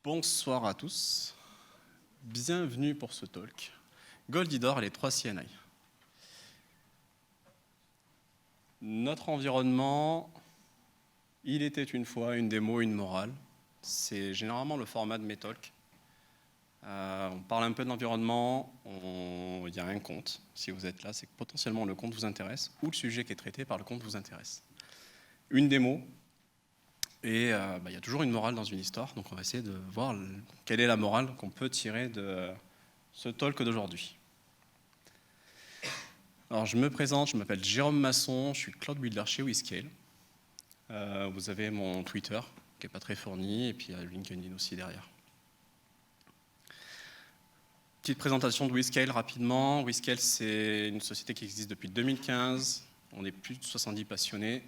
Bonsoir à tous, bienvenue pour ce talk. Goldidor et les 3 CNI. Notre environnement, il était une fois une démo, une morale. C'est généralement le format de mes talks. On parle un peu de l'environnement, il y a un compte. Si vous êtes là, c'est que potentiellement le compte vous intéresse ou le sujet qui est traité par le compte vous intéresse. Une démo. Et il y a toujours une morale dans une histoire, donc on va essayer de voir quelle est la morale qu'on peut tirer de ce talk d'aujourd'hui. Alors je me présente, je m'appelle Jérôme Masson, je suis Cloud Builder chez WeScale. Vous avez mon Twitter, qui n'est pas très fourni, et puis il y a LinkedIn aussi derrière. Petite présentation de WeScale rapidement. WeScale, c'est une société qui existe depuis 2015. On est plus de 70 passionnés,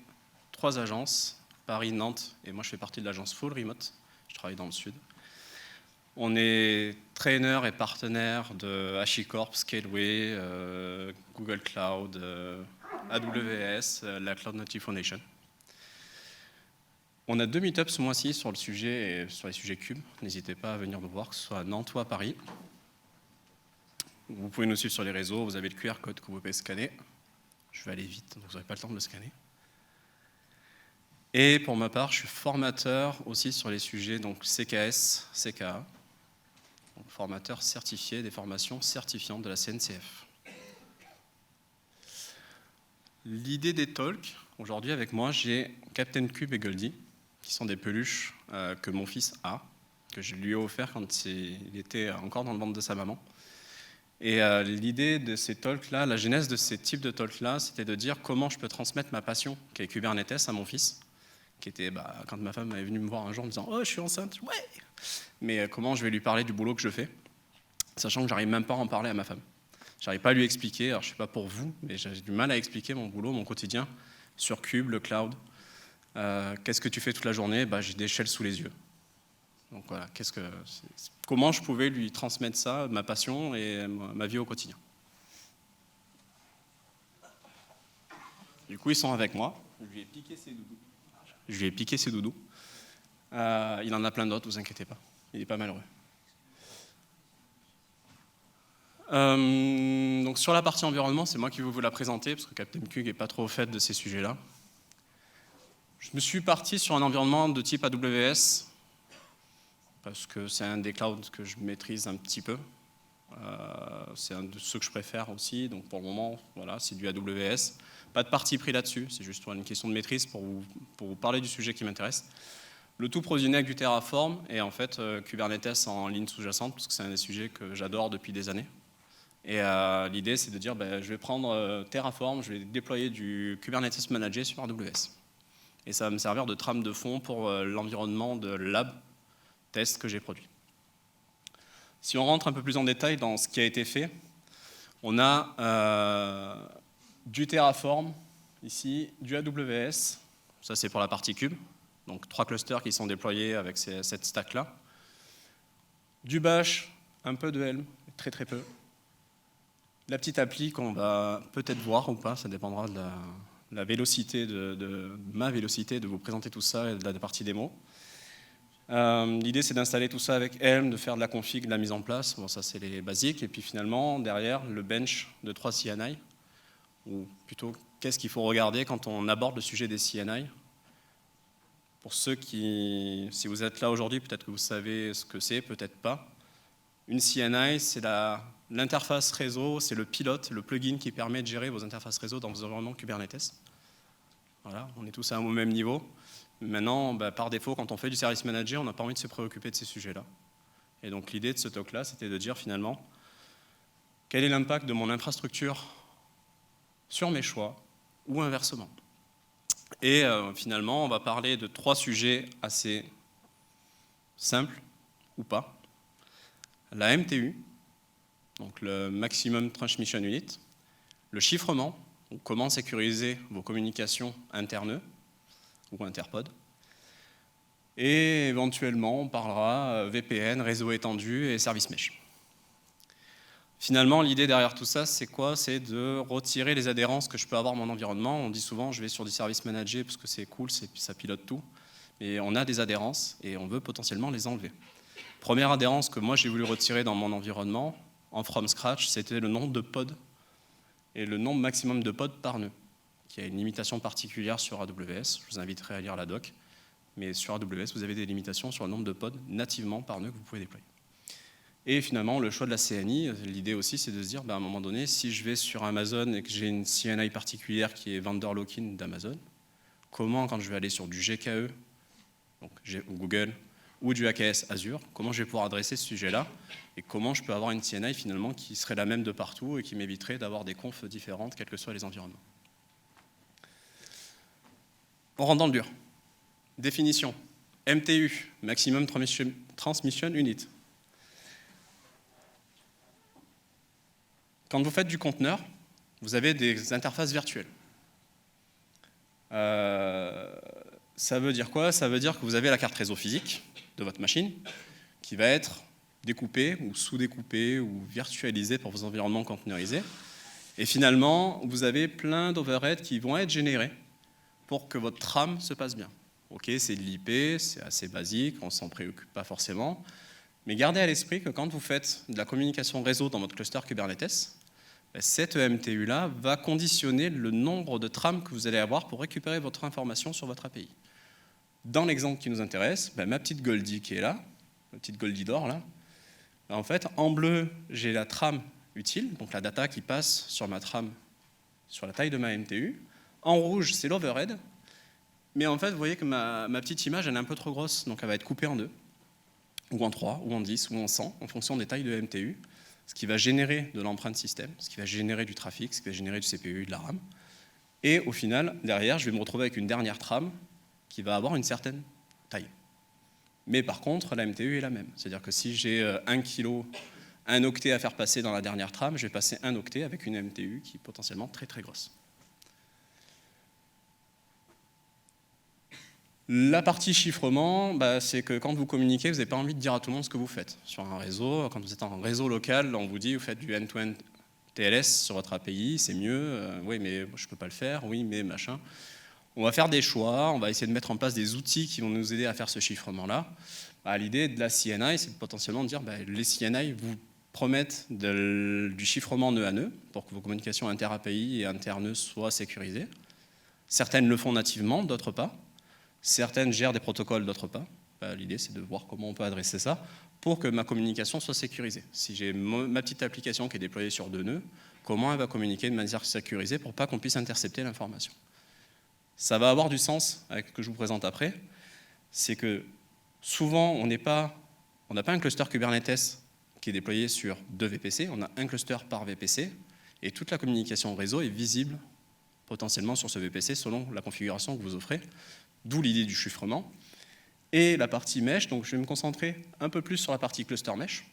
3 agences. Paris, Nantes, et moi je fais partie de l'agence Full Remote, je travaille dans le sud. On est traîneur et partenaire de HashiCorp, Scaleway, Google Cloud, AWS, la Cloud Native Foundation. On a 2 meet-ups ce mois-ci sur le sujet et sur les sujets cubes. N'hésitez pas à venir nous voir, que ce soit à Nantes ou à Paris. Vous pouvez nous suivre sur les réseaux, vous avez le QR code que vous pouvez scanner. Je vais aller vite, donc vous n'aurez pas le temps de le scanner. Et pour ma part, je suis formateur aussi sur les sujets donc CKS, CKA, donc formateur certifié des formations certifiantes de la CNCF. L'idée des talks, aujourd'hui avec moi, j'ai Captain Cube et Goldie, qui sont des peluches que mon fils a, que je lui ai offert quand il était encore dans le ventre de sa maman. Et l'idée de ces talks-là, la genèse de ces types de talks-là, c'était de dire comment je peux transmettre ma passion, qui est Kubernetes, à mon fils, qui était, quand ma femme est venue me voir un jour en me disant « Oh, je suis enceinte, ouais !» Mais comment je vais lui parler du boulot que je fais, sachant que j'arrive même pas à en parler à ma femme. J'arrive pas à lui expliquer, alors je sais pas pour vous, mais j'ai du mal à expliquer mon boulot, mon quotidien, sur Cube, le cloud. Qu'est-ce que tu fais toute la journée ? J'ai des shells sous les yeux. Donc voilà, comment je pouvais lui transmettre ça, ma passion et ma vie au quotidien. Du coup, ils sont avec moi. Je lui ai piqué ses doudous. Il en a plein d'autres, vous inquiétez pas. Il n'est pas malheureux. Donc sur la partie environnement, c'est moi qui vais vous la présenter, parce que Captain Cube n'est pas trop au fait de ces sujets-là. Je me suis parti sur un environnement de type AWS, parce que c'est un des clouds que je maîtrise un petit peu. C'est un de ceux que je préfère aussi, donc pour le moment, voilà, c'est du AWS. Pas de parti pris là-dessus, c'est juste une question de maîtrise pour vous parler du sujet qui m'intéresse. Le tout provisionné avec du Terraform et en fait Kubernetes en ligne sous-jacente, parce que c'est un des sujets que j'adore depuis des années. Et l'idée, c'est de dire, je vais prendre Terraform, je vais déployer du Kubernetes managé sur AWS. Et ça va me servir de trame de fond pour l'environnement de lab test que j'ai produit. Si on rentre un peu plus en détail dans ce qui a été fait, on a du Terraform, ici, du AWS, ça c'est pour la partie cube, donc 3 clusters qui sont déployés avec cette stack-là. Du Bash, un peu de Helm, très très peu. La petite appli qu'on va peut-être voir ou pas, ça dépendra de la vélocité, de ma vélocité de vous présenter tout ça et de la partie démo. L'idée, c'est d'installer tout ça avec Helm, de faire de la config, de la mise en place. Bon, ça, c'est les basiques. Et puis finalement, derrière, le bench de 3 CNI, ou plutôt, qu'est-ce qu'il faut regarder quand on aborde le sujet des CNI. Pour ceux qui, si vous êtes là aujourd'hui, peut-être que vous savez ce que c'est, peut-être pas. Une CNI, c'est l'interface réseau, c'est le pilote, le plugin qui permet de gérer vos interfaces réseau dans vos environnements Kubernetes. Voilà, on est tous au même niveau. Maintenant, par défaut, quand on fait du service manager, on n'a pas envie de se préoccuper de ces sujets-là. Et donc l'idée de ce talk-là, c'était de dire finalement, quel est l'impact de mon infrastructure sur mes choix, ou inversement. Et finalement, on va parler de 3 sujets assez simples, ou pas. La MTU, donc le Maximum Transmission Unit, le chiffrement, donc comment sécuriser vos communications internes ou interpods, et éventuellement on parlera VPN, réseau étendu et service mesh. Finalement, l'idée derrière tout ça, c'est quoi ? C'est de retirer les adhérences que je peux avoir dans mon environnement. On dit souvent, je vais sur du service manager parce que c'est cool, ça pilote tout, mais on a des adhérences et on veut potentiellement les enlever. Première adhérence que moi j'ai voulu retirer dans mon environnement, en from scratch, c'était le nombre de pods et le nombre maximum de pods par nœud, qui a une limitation particulière sur AWS. Je vous inviterai à lire la doc. Mais sur AWS, vous avez des limitations sur le nombre de pods nativement par nœud que vous pouvez déployer. Et finalement, le choix de la CNI, l'idée aussi, c'est de se dire, à un moment donné, si je vais sur Amazon et que j'ai une CNI particulière qui est vendor lock-in d'Amazon, comment, quand je vais aller sur du GKE, donc Google, ou du AKS Azure, comment je vais pouvoir adresser ce sujet-là, et comment je peux avoir une CNI finalement qui serait la même de partout et qui m'éviterait d'avoir des confs différentes, quels que soient les environnements. On rentre dans le dur. Définition. MTU, Maximum Transmission Unit. Quand vous faites du conteneur, vous avez des interfaces virtuelles. Ça veut dire quoi? Ça veut dire que vous avez la carte réseau physique de votre machine qui va être découpée ou sous-découpée ou virtualisée pour vos environnements conteneurisés. Et finalement, vous avez plein d'overheads qui vont être générés pour que votre trame se passe bien. Ok, c'est de l'IP, c'est assez basique, on ne s'en préoccupe pas forcément. Mais gardez à l'esprit que quand vous faites de la communication réseau dans votre cluster Kubernetes, cette EMTU-là va conditionner le nombre de trames que vous allez avoir pour récupérer votre information sur votre API. Dans l'exemple qui nous intéresse, ma petite Goldie qui est là, ma petite Goldie d'or là, en fait, en bleu, j'ai la trame utile, donc la data qui passe sur ma trame, sur la taille de ma MTU. En rouge, c'est l'overhead. Mais en fait, vous voyez que ma petite image, elle est un peu trop grosse, donc elle va être coupée en 2, ou en 3, ou en 10, ou en 100, en fonction des tailles de MTU, ce qui va générer de l'empreinte système, ce qui va générer du trafic, ce qui va générer du CPU, de la RAM. Et au final, derrière, je vais me retrouver avec une dernière trame qui va avoir une certaine taille. Mais par contre, la MTU est la même. C'est-à-dire que si j'ai 1 kilo, 1 octet à faire passer dans la dernière trame, je vais passer 1 octet avec une MTU qui est potentiellement très très grosse. La partie chiffrement, c'est que quand vous communiquez, vous n'avez pas envie de dire à tout le monde ce que vous faites. Sur un réseau, quand vous êtes en réseau local, on vous dit vous faites du end-to-end TLS sur votre API, c'est mieux. Oui, mais je ne peux pas le faire. Oui, mais machin. On va faire des choix, on va essayer de mettre en place des outils qui vont nous aider à faire ce chiffrement-là. L'idée de la CNI, c'est potentiellement de dire les CNI vous promettent du chiffrement nœud à nœud pour que vos communications inter-API et inter-nœud soient sécurisées. Certaines le font nativement, d'autres pas. Certaines gèrent des protocoles, d'autres pas. L'idée, c'est de voir comment on peut adresser ça pour que ma communication soit sécurisée. Si j'ai ma petite application qui est déployée sur 2 nœuds, comment elle va communiquer de manière sécurisée pour pas qu'on puisse intercepter l'information. Ça va avoir du sens avec ce que je vous présente après. C'est que souvent, on n'a pas un cluster Kubernetes qui est déployé sur 2 VPC, on a un cluster par VPC, et toute la communication réseau est visible potentiellement sur ce VPC selon la configuration que vous offrez. D'où l'idée du chiffrement. Et la partie mesh, donc je vais me concentrer un peu plus sur la partie cluster mesh,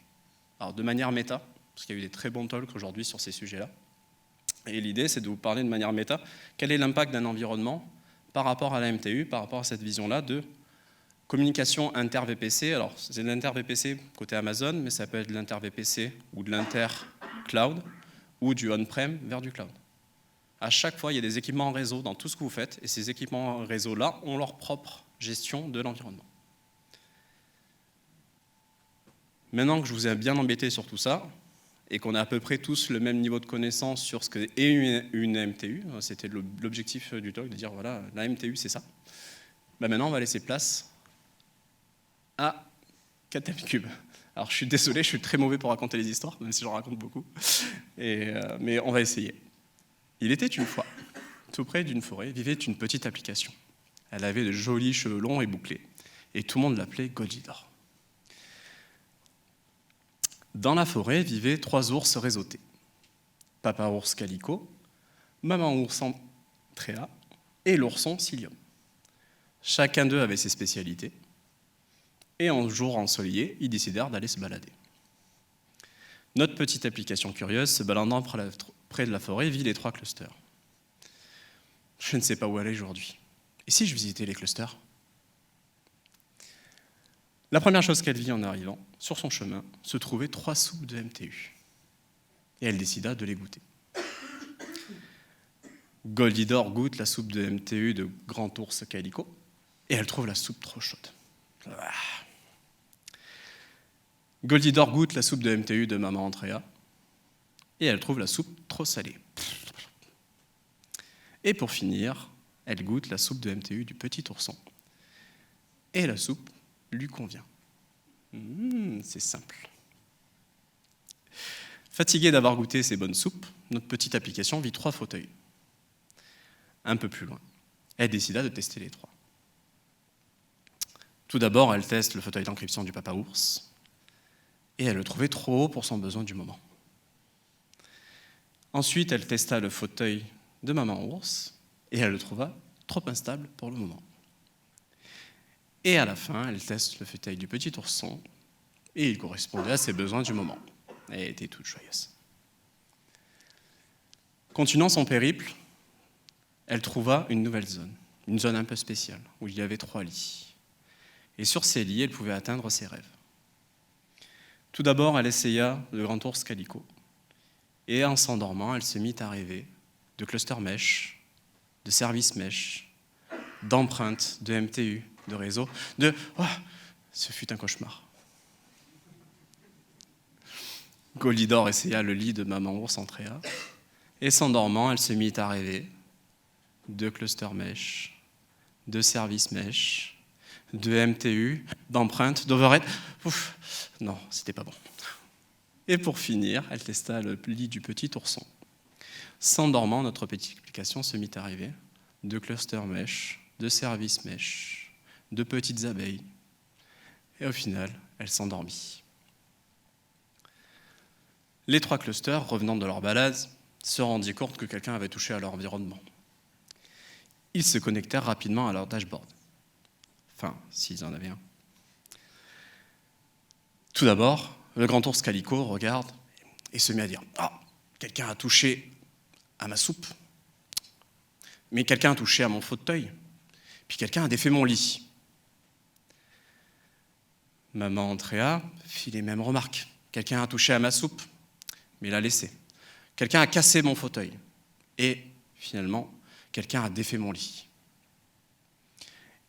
alors de manière méta, parce qu'il y a eu des très bons talks aujourd'hui sur ces sujets-là. Et l'idée, c'est de vous parler de manière méta, quel est l'impact d'un environnement par rapport à la MTU, par rapport à cette vision-là de communication inter-VPC. Alors, c'est de l'inter-VPC côté Amazon, mais ça peut être de l'inter-VPC ou de l'inter-cloud, ou du on-prem vers du cloud. À chaque fois, il y a des équipements en réseau dans tout ce que vous faites, et ces équipements en réseau-là ont leur propre gestion de l'environnement. Maintenant que je vous ai bien embêté sur tout ça, et qu'on a à peu près tous le même niveau de connaissance sur ce qu'est une MTU, c'était l'objectif du talk, de dire voilà, la MTU c'est ça. Maintenant, on va laisser place à KTMCube. Alors je suis désolé, je suis très mauvais pour raconter les histoires, même si j'en raconte beaucoup, mais on va essayer. Il était une fois, tout près d'une forêt, vivait une petite application. Elle avait de jolis cheveux longs et bouclés, et tout le monde l'appelait Goldie d'or. Dans la forêt vivaient 3 ours réseautés. Papa ours Calico, maman ours Tréa et l'ourson Psyllium. Chacun d'eux avait ses spécialités, et un jour ensoleillé, ils décidèrent d'aller se balader. Notre petite application curieuse, se baladant près de la forêt, vit les 3 clusters. Je ne sais pas où aller aujourd'hui. Et si je visitais les clusters ? La première chose qu'elle vit en arrivant, sur son chemin, se trouvaient 3 soupes de MTU. Et elle décida de les goûter. Goldie d'or goûte la soupe de MTU de Grand Ours Calico, et elle trouve la soupe trop chaude. Goldidor goûte la soupe de MTU de maman Andrea et elle trouve la soupe trop salée. Et pour finir, elle goûte la soupe de MTU du petit ourson et la soupe lui convient. C'est simple. Fatiguée d'avoir goûté ces bonnes soupes, notre petite application vit 3 fauteuils. Un peu plus loin, elle décida de tester les 3. Tout d'abord, elle teste le fauteuil d'encryption du papa ours, et elle le trouvait trop haut pour son besoin du moment. Ensuite, elle testa le fauteuil de maman ours, et elle le trouva trop instable pour le moment. Et à la fin, elle teste le fauteuil du petit ourson, et il correspondait à ses besoins du moment. Elle était toute joyeuse. Continuant son périple, elle trouva une nouvelle zone, une zone un peu spéciale, où il y avait 3 lits. Et sur ces lits, elle pouvait atteindre ses rêves. Tout d'abord, elle essaya le grand ours Calico. Et en s'endormant, elle se mit à rêver de cluster mesh, de service mesh, d'empreintes, de MTU, de réseau, ce fut un cauchemar. Goldidor essaya le lit de maman ours Andrea, et s'endormant, elle se mit à rêver de cluster mesh, de service mesh, de MTU, d'empreintes, d'overhead. Non, c'était pas bon. Et pour finir, elle testa le lit du petit ourson. S'endormant, notre petite application se mit à rêver de cluster mesh, de service mesh, de petites abeilles. Et au final, elle s'endormit. Les 3 clusters, revenant de leur balade, se rendirent compte que quelqu'un avait touché à leur environnement. Ils se connectèrent rapidement à leur dashboard. Enfin, s'ils en avaient un. Tout d'abord, le grand ours Calico regarde et se met à dire « Ah, quelqu'un a touché à ma soupe. Mais quelqu'un a touché à mon fauteuil. Puis quelqu'un a défait mon lit. » Maman Andrea fit les mêmes remarques. Quelqu'un a touché à ma soupe, mais l'a laissé. Quelqu'un a cassé mon fauteuil. Et finalement, quelqu'un a défait mon lit.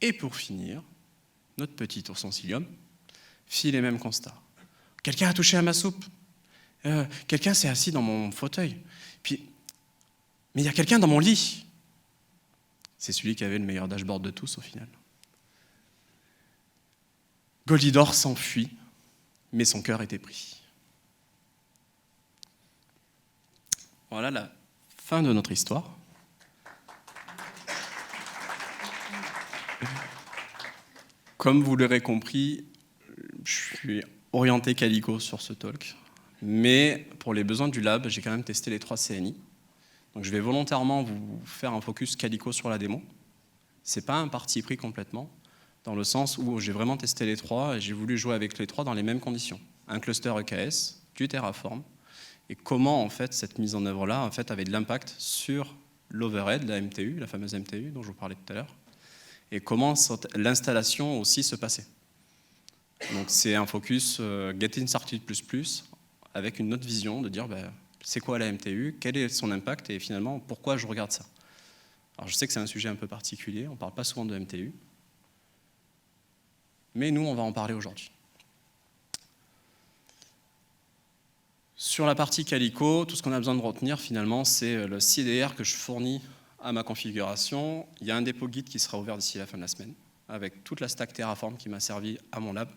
Et pour finir, notre petit ourson Cilium fit les mêmes constats. Quelqu'un a touché à ma soupe. Quelqu'un s'est assis dans mon fauteuil. Puis, mais il y a quelqu'un dans mon lit. C'est celui qui avait le meilleur dashboard de tous au final. Goldidor s'enfuit, mais son cœur était pris. Voilà la fin de notre histoire. Comme vous l'aurez compris, je suis orienté Calico sur ce talk, mais pour les besoins du lab, j'ai quand même testé les 3 CNI. Donc je vais volontairement vous faire un focus Calico sur la démo. Ce n'est pas un parti pris complètement, dans le sens où j'ai vraiment testé les 3 et j'ai voulu jouer avec les 3 dans les mêmes conditions. Un cluster EKS, du Terraform, et comment en fait cette mise en œuvre-là en fait, avait de l'impact sur l'overhead, la MTU, la fameuse MTU dont je vous parlais tout à l'heure, et comment l'installation aussi se passait. Donc c'est un focus Getting Started++, avec une autre vision de dire c'est quoi la MTU, quel est son impact et finalement pourquoi je regarde ça. Alors je sais que c'est un sujet un peu particulier, on ne parle pas souvent de MTU, mais nous on va en parler aujourd'hui. Sur la partie Calico, tout ce qu'on a besoin de retenir finalement, c'est le CDR que je fournis à ma configuration. Il y a un dépôt Git qui sera ouvert d'ici la fin de la semaine, avec toute la stack Terraform qui m'a servi à mon lab,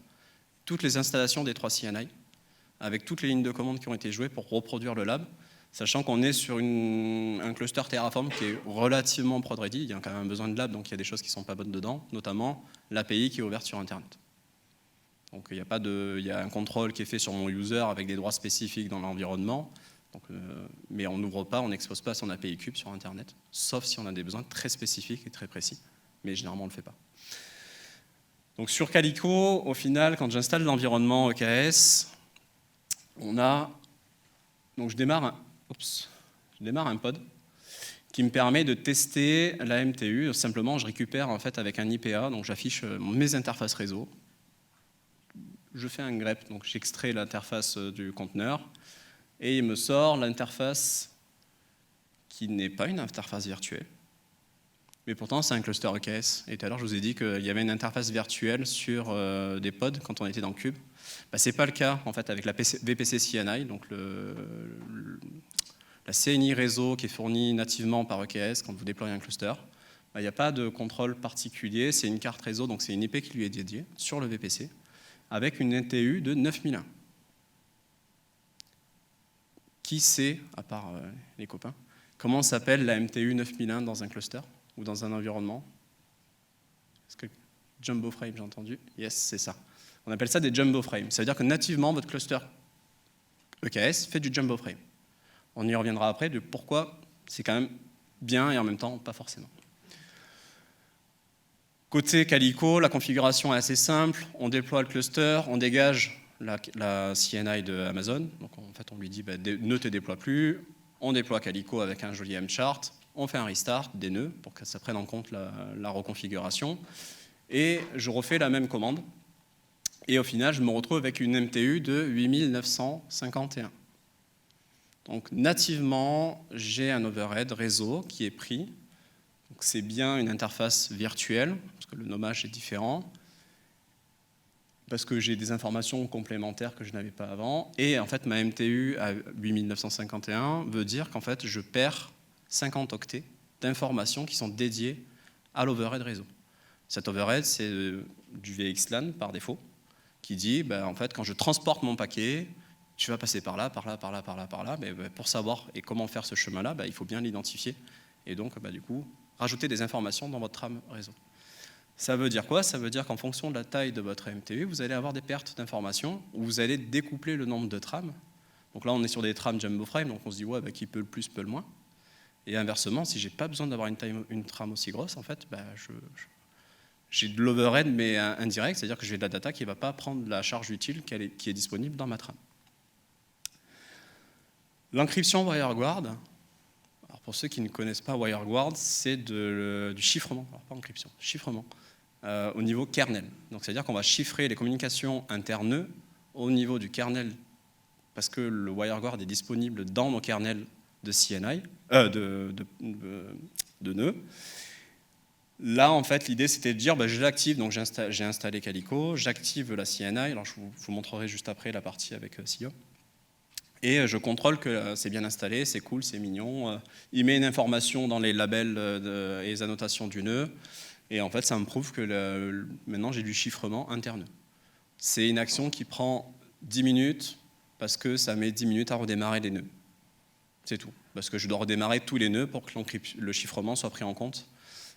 toutes les installations des 3 CNI, avec toutes les lignes de commande qui ont été jouées pour reproduire le lab, sachant qu'on est sur un cluster Terraform qui est relativement prod-ready. Il y a quand même besoin de lab, donc il y a des choses qui ne sont pas bonnes dedans, notamment l'API qui est ouverte sur Internet. Donc il y a un contrôle qui est fait sur mon user avec des droits spécifiques dans l'environnement, mais on n'ouvre pas, on n'expose pas son API Cube sur Internet, sauf si on a des besoins très spécifiques et très précis, mais généralement on ne le fait pas. Donc sur Calico, au final, quand j'installe l'environnement EKS, donc je démarre un pod qui me permet de tester la MTU. Simplement, je récupère en fait avec un IPA, donc j'affiche mes interfaces réseau. Je fais un grep, donc j'extrais l'interface du conteneur et il me sort l'interface qui n'est pas une interface virtuelle, mais pourtant c'est un cluster EKS. Et tout à l'heure, je vous ai dit qu'il y avait une interface virtuelle sur des pods quand on était dans Cube. Ce n'est pas le cas en fait avec la VPC CNI, donc la CNI réseau qui est fournie nativement par EKS quand vous déployez un cluster. Il n'y a pas de contrôle particulier, c'est une carte réseau, donc c'est une IP qui lui est dédiée sur le VPC, avec une NTU de 9001. Qui sait, à part les copains, comment s'appelle la MTU 9001 dans un cluster ou dans un environnement? Est-ce que Jumbo Frame, j'ai entendu? Yes, c'est ça. On appelle ça des Jumbo Frames. Ça veut dire que nativement, votre cluster EKS fait du Jumbo Frame. On y reviendra après de pourquoi c'est quand même bien et en même temps pas forcément. Côté Calico, la configuration est assez simple. On déploie le cluster, on dégage la CNI de Amazon. Donc en fait, on lui dit ne te déploie plus. On déploie Calico avec un joli mchart. On fait un restart des nœuds pour que ça prenne en compte la reconfiguration. Et je refais la même commande. Et au final, je me retrouve avec une MTU de 8951. Donc nativement, j'ai un overhead réseau qui est pris. C'est bien une interface virtuelle, parce que le nommage est différent, parce que j'ai des informations complémentaires que je n'avais pas avant. Et en fait, ma MTU à 8951 veut dire qu'en fait, je perds 50 octets d'informations qui sont dédiées à l'overhead réseau. Cet overhead, c'est du VXLAN par défaut, qui dit, en fait, quand je transporte mon paquet, tu vas passer par là, par là, par là, par là, par là. Mais pour savoir et comment faire ce chemin-là, il faut bien l'identifier. Et donc, du coup, rajouter des informations dans votre trame réseau. Ça veut dire quoi? Ça veut dire qu'en fonction de la taille de votre MTU, vous allez avoir des pertes d'informations, où vous allez découpler le nombre de trames. Donc là, on est sur des trames Jumbo Frame, donc on se dit, qui peut le plus, peut le moins. Et inversement, si je n'ai pas besoin d'avoir une trame aussi grosse, en fait, j'ai de l'overhead, mais indirect, c'est-à-dire que j'ai de la data qui ne va pas prendre la charge utile qui est disponible dans ma trame. L'encryption WireGuard, alors pour ceux qui ne connaissent pas WireGuard, c'est du chiffrement, alors pas encryption, chiffrement, au niveau kernel. Donc c'est-à-dire qu'on va chiffrer les communications inter-nœuds au niveau du kernel, parce que le WireGuard est disponible dans nos kernels de CNI, de nœuds. Là, en fait, l'idée, c'était de dire, je l'active, donc j'ai installé Calico, j'active la CNI, alors je vous montrerai juste après la partie avec Sio. Et je contrôle que c'est bien installé, c'est cool, c'est mignon. Il met une information dans les labels et les annotations du nœud. Et en fait, ça me prouve que maintenant, j'ai du chiffrement interne. C'est une action qui prend 10 minutes parce que ça met 10 minutes à redémarrer les nœuds. C'est tout. Parce que je dois redémarrer tous les nœuds pour que le chiffrement soit pris en compte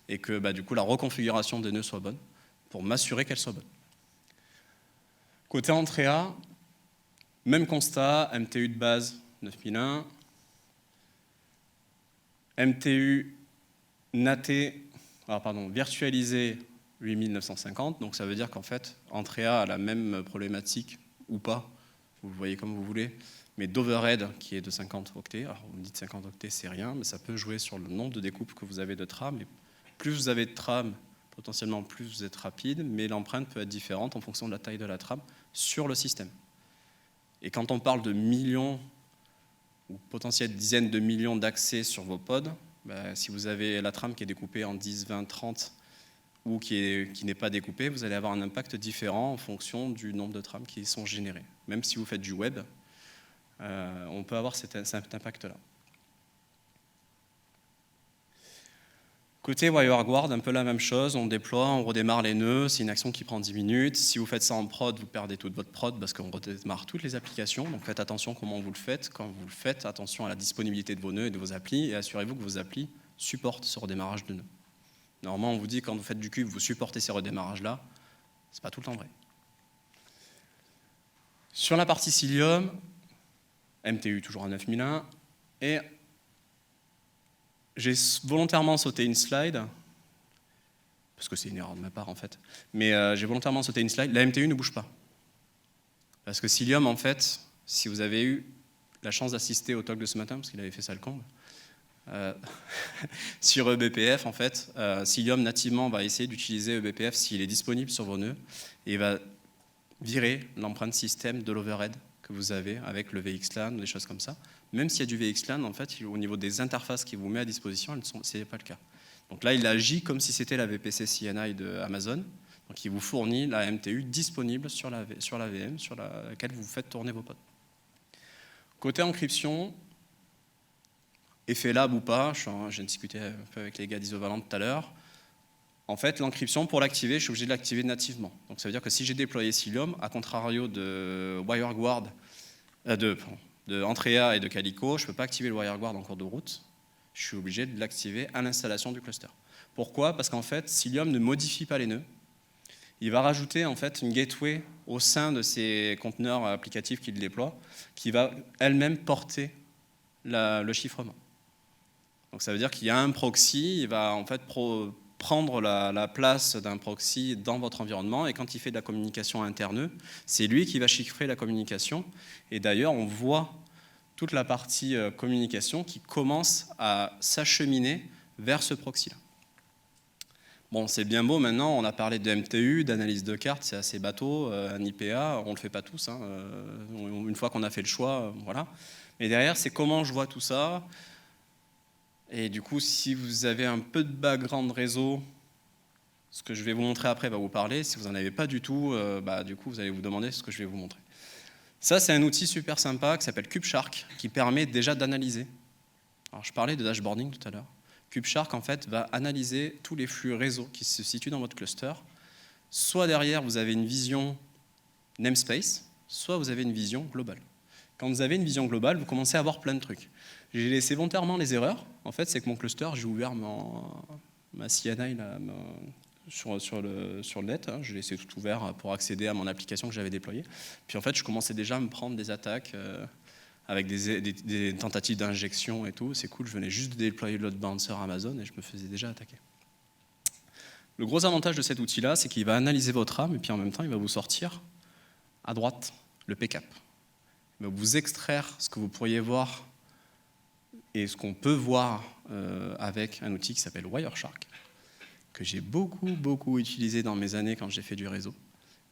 et que du coup, la reconfiguration des nœuds soit bonne pour m'assurer qu'elle soit bonne. Côté Antrea, même constat, MTU de base 9001, MTU virtualisé 8950, donc ça veut dire qu'en fait, Antrea a la même problématique, ou pas, vous le voyez comme vous voulez, mais d'overhead qui est de 50 octets. Alors vous me dites 50 octets, c'est rien, mais ça peut jouer sur le nombre de découpes que vous avez de trames. Et plus vous avez de trames, potentiellement plus vous êtes rapide, mais l'empreinte peut être différente en fonction de la taille de la trame sur le système. Et quand on parle de millions ou potentielles dizaines de millions d'accès sur vos pods, si vous avez la trame qui est découpée en 10, 20, 30 ou qui n'est pas découpée, vous allez avoir un impact différent en fonction du nombre de trames qui sont générées. Même si vous faites du web, on peut avoir cet impact-là. Côté WireGuard, un peu la même chose, on déploie, on redémarre les nœuds, c'est une action qui prend 10 minutes. Si vous faites ça en prod, vous perdez toute votre prod parce qu'on redémarre toutes les applications. Donc faites attention comment vous le faites. Quand vous le faites, attention à la disponibilité de vos nœuds et de vos applis et assurez-vous que vos applis supportent ce redémarrage de nœuds. Normalement, on vous dit quand vous faites du cube, vous supportez ces redémarrages-là. Ce n'est pas tout le temps vrai. Sur la partie Cilium, MTU toujours à 9001 et j'ai volontairement sauté une slide, parce que c'est une erreur de ma part en fait, mais j'ai volontairement sauté une slide. La MTU ne bouge pas. Parce que Cilium, en fait, si vous avez eu la chance d'assister au talk de ce matin, parce qu'il avait fait ça le comble, sur eBPF, en fait, Cilium nativement va essayer d'utiliser eBPF s'il est disponible sur vos nœuds, et il va virer l'empreinte système de l'overhead que vous avez avec le VXLAN ou des choses comme ça. Même s'il y a du VXLAN, en fait, au niveau des interfaces qu'il vous met à disposition, ce n'est pas le cas. Donc là, il agit comme si c'était la VPC CNI de Amazon. Donc il vous fournit la MTU disponible sur la VM sur laquelle vous faites tourner vos pods. Côté encryption, effet lab ou pas, j'ai discuté un peu avec les gars d'Isovalent tout à l'heure. En fait, l'encryption, pour l'activer, je suis obligé de l'activer nativement. Donc ça veut dire que si j'ai déployé Cilium, à contrario de WireGuard, de Antrea et de Calico, je ne peux pas activer le WireGuard en cours de route. Je suis obligé de l'activer à l'installation du cluster. Pourquoi? Parce qu'en fait, Cilium ne modifie pas les nœuds. Il va rajouter en fait une gateway au sein de ces conteneurs applicatifs qu'il déploie, qui va elle-même porter le chiffrement. Donc ça veut dire qu'il y a un proxy, il va en fait prendre la place d'un proxy dans votre environnement, et quand il fait de la communication interne, c'est lui qui va chiffrer la communication. Et d'ailleurs, on voit toute la partie communication qui commence à s'acheminer vers ce proxy-là. Bon, c'est bien beau maintenant, on a parlé de MTU, d'analyse de cartes, c'est assez bateau, un IPA, on ne le fait pas tous, hein, une fois qu'on a fait le choix, voilà. Mais derrière, c'est comment je vois tout ça. Et du coup, si vous avez un peu de background réseau, ce que je vais vous montrer après va vous parler. Si vous n'en avez pas du tout, du coup, vous allez vous demander ce que je vais vous montrer. Ça, c'est un outil super sympa qui s'appelle CubeShark, qui permet déjà d'analyser. Alors, je parlais de dashboarding tout à l'heure. CubeShark, en fait, va analyser tous les flux réseau qui se situent dans votre cluster. Soit derrière, vous avez une vision namespace, soit vous avez une vision globale. Quand vous avez une vision globale, vous commencez à avoir plein de trucs. J'ai laissé volontairement les erreurs. En fait, c'est que mon cluster, j'ai ouvert ma CNI là, sur le net. Hein. J'ai laissé tout ouvert pour accéder à mon application que j'avais déployée. Puis en fait, je commençais déjà à me prendre des attaques avec des tentatives d'injection et tout. C'est cool, je venais juste de déployer le load balancer Amazon et je me faisais déjà attaquer. Le gros avantage de cet outil-là, c'est qu'il va analyser votre RAM et puis en même temps, il va vous sortir à droite le PCAP. Il va vous extraire ce que vous pourriez voir et ce qu'on peut voir avec un outil qui s'appelle Wireshark, que j'ai beaucoup utilisé dans mes années quand j'ai fait du réseau.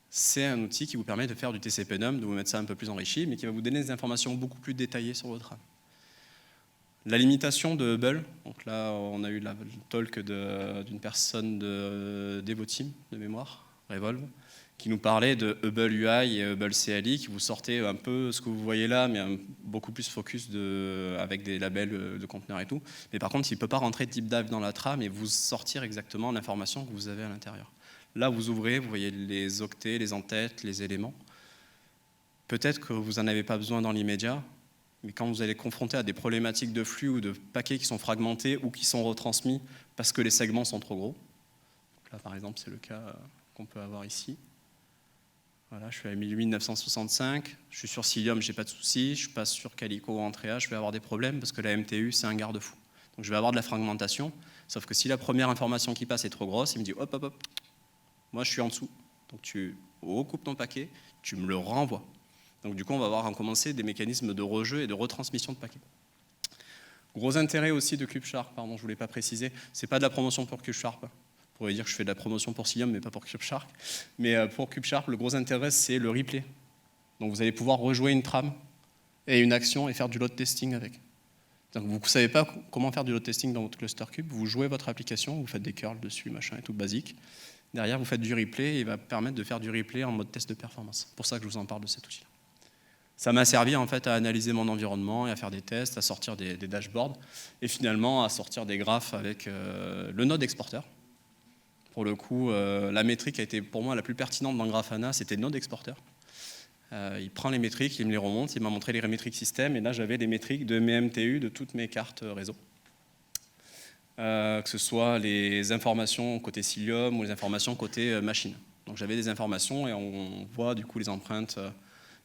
C'est un outil qui vous permet de faire du TCP/NUM, de vous mettre ça un peu plus enrichi, mais qui va vous donner des informations beaucoup plus détaillées sur votre RAM. La limitation de Hubble, donc là on a eu le talk d'une personne de Devoteam de mémoire, Revolve, qui nous parlait de Hubble UI et Hubble CLI, qui vous sortait un peu ce que vous voyez là, mais beaucoup plus focus avec des labels de conteneurs et tout. Mais par contre, il ne peut pas rentrer deep dive dans la trame et vous sortir exactement l'information que vous avez à l'intérieur. Là, vous ouvrez, vous voyez les octets, les entêtes, les éléments. Peut-être que vous n'en avez pas besoin dans l'immédiat, mais quand vous allez confronter à des problématiques de flux ou de paquets qui sont fragmentés ou qui sont retransmis parce que les segments sont trop gros. Là, par exemple, c'est le cas qu'on peut avoir ici. Voilà, je suis à 18965, je suis sur Cilium, j'ai pas de souci, je passe sur Calico ou Antrea, je vais avoir des problèmes parce que la MTU, c'est un garde-fou. Donc je vais avoir de la fragmentation, sauf que si la première information qui passe est trop grosse, il me dit hop, moi je suis en dessous. Donc tu recoupes ton paquet, tu me le renvoies. Donc du coup, on va avoir commencer des mécanismes de rejeu et de retransmission de paquets. Gros intérêt aussi de CubeShark, pardon, je ne voulais pas préciser, c'est pas de la promotion pour CubeShark. On pourrait dire que je fais de la promotion pour Cilium, mais pas pour CubeShark. Mais pour CubeShark, le gros intérêt, c'est le replay. Donc vous allez pouvoir rejouer une trame et une action et faire du load testing avec. Donc vous ne savez pas comment faire du load testing dans votre cluster cube, vous jouez votre application, vous faites des curls dessus, machin et tout basique. Derrière, vous faites du replay et il va permettre de faire du replay en mode test de performance. C'est pour ça que je vous en parle de cet outil-là. Ça m'a servi en fait à analyser mon environnement et à faire des tests, à sortir des dashboards et finalement à sortir des graphes avec le node exporter. Pour le coup, la métrique a été pour moi la plus pertinente dans Grafana, c'était le node exporter. Il prend les métriques, il me les remonte, il m'a montré les métriques système et là j'avais les métriques de mes MTU de toutes mes cartes réseau. Que ce soit les informations côté Cilium ou les informations côté machine. Donc j'avais des informations et on voit du coup les empreintes